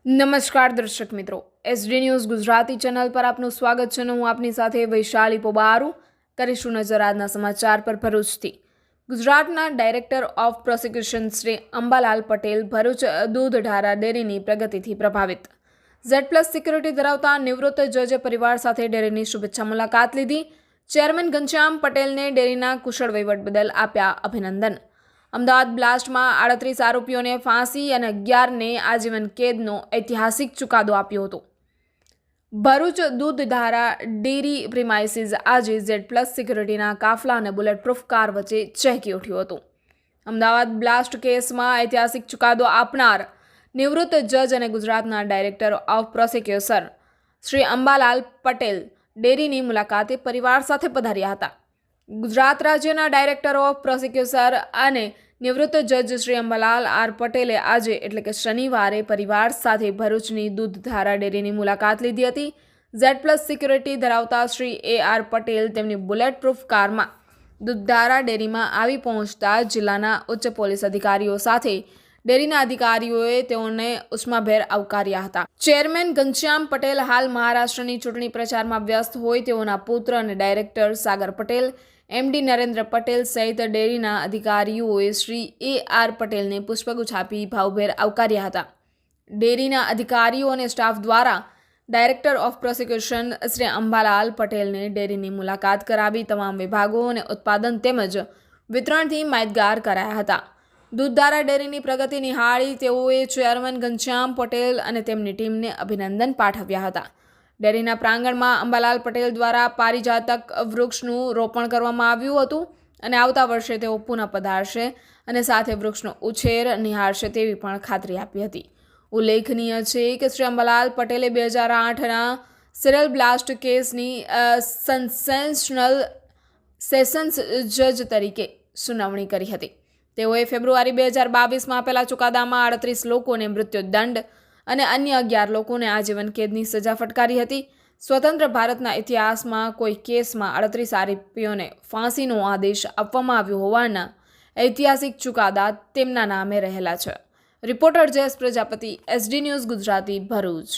નમસ્કાર દર્શક મિત્રો, એસડી ન્યૂઝ ગુજરાતી ચેનલ પર આપનું સ્વાગત છે. હું આપની સાથે વૈશાલી પોબારું. કરીશું નજર આજના સમાચાર પર. ભરૂચથી ગુજરાતના director of prosecution Shri Ambalal Patel Bharuch Dudhdhara ડેરીની પ્રગતિથી પ્રભાવિત. Z+ સિક્યુરિટી ધરાવતા નિવૃત્ત જજે પરિવાર સાથે ડેરીની શુભેચ્છા મુલાકાત લીધી. ચેરમેન ઘનશ્યામ પટેલને ડેરીના કુશળ વહીવટ બદલ આપ્યા અભિનંદન. અમદાવાદ બ્લાસ્ટમાં 38 આરોપીઓને ફાંસી અને 11ને આજીવન કેદનો ઐતિહાસિક ચુકાદો આપ્યો હતો. ભરૂચ દૂધધારા ડેરી પ્રિમાઇસીસ આજે Z+ સિક્યુરિટીના કાફલા અને બુલેટપ્રૂફ કાર વચ્ચે ચહેકી ઉઠ્યું હતું. અમદાવાદ બ્લાસ્ટ કેસમાં ઐતિહાસિક ચુકાદો આપનાર નિવૃત્ત જજ અને ગુજરાતના director of prosecution Shri Ambalal Patel ડેરીની મુલાકાતે પરિવાર સાથે પધાર્યા હતા. ગુજરાત રાજ્યના ડાયરેક્ટર ઓફ પ્રોસિક્યુશન અને નિવૃત્ત જજ શ્રી અંબાલાલ આર પટેલે આજે એટલે કે શનિવારે પરિવાર સાથે ભરૂચની દૂધધારા ડેરીની મુલાકાત લીધી હતી. Z+ સિક્યુરિટી ધરાવતા શ્રી AR પટેલ તેમની બુલેટપ્રૂફ કારમાં દૂધધારા ડેરીમાં આવી પહોંચતા જિલ્લાના ઉચ્ચ પોલીસ અધિકારીઓ સાથે ડેરીના અધિકારીઓએ તેઓને ઉષ્માભેર આવકાર્યા હતા. ચેરમેન ઘનશ્યામ પટેલ હાલ મહારાષ્ટ્રની ચૂંટણી પ્રચારમાં વ્યસ્ત હોય તેઓના પુત્ર અને ડાયરેક્ટર સાગર પટેલ, MD નરેન્દ્ર પટેલ સહિત ડેરીના અધિકારીઓએ શ્રી AR પટેલને પુષ્પગુચ્છ આપી ભાવભેર આવકાર્યા હતા. ડેરીના અધિકારીઓ અને સ્ટાફ દ્વારા director of prosecution Shri Ambalal પટેલને ડેરીની મુલાકાત કરાવી તમામ વિભાગો અને ઉત્પાદન તેમજ વિતરણથી માહિતગાર કરાયા હતા. દૂધધારા ડેરીની પ્રગતિ નિહાળી તેઓએ ચેરમેન ઘનશ્યામ પટેલ અને તેમની ટીમને અભિનંદન પાઠવ્યા હતા. ડેરીના પ્રાંગણમાં અંબાલાલ પટેલ દ્વારા પારિજાતક વૃક્ષનું રોપણ કરવામાં આવ્યું હતું અને આવતા વર્ષે તેઓ પુનઃ પધારશે અને સાથે વૃક્ષનો ઉછેર નિહાળશે તેવી પણ ખાતરી આપી હતી. ઉલ્લેખનીય છે કે શ્રી અંબાલાલ પટેલે 2008ના સિરિયલ બ્લાસ્ટ કેસની સેશનલ સેશન્સ જજ તરીકે સુનાવણી કરી હતી. તેઓએ ફેબ્રુઆરી 2022માં આપેલા ચુકાદામાં 38 લોકોને મૃત્યુદંડ અને અન્ય 11 લોકોને આજીવન કેદની સજા ફટકારી હતી. સ્વતંત્ર ભારતના ઇતિહાસમાં કોઈ કેસમાં 38 આરોપીઓને ફાંસીનો આદેશ આપવામાં આવ્યો હોવાના ઐતિહાસિક ચુકાદા તેમના નામે રહેલા છે. Reporter Jayesh Prajapati, SD news Gujarati, Bharuch.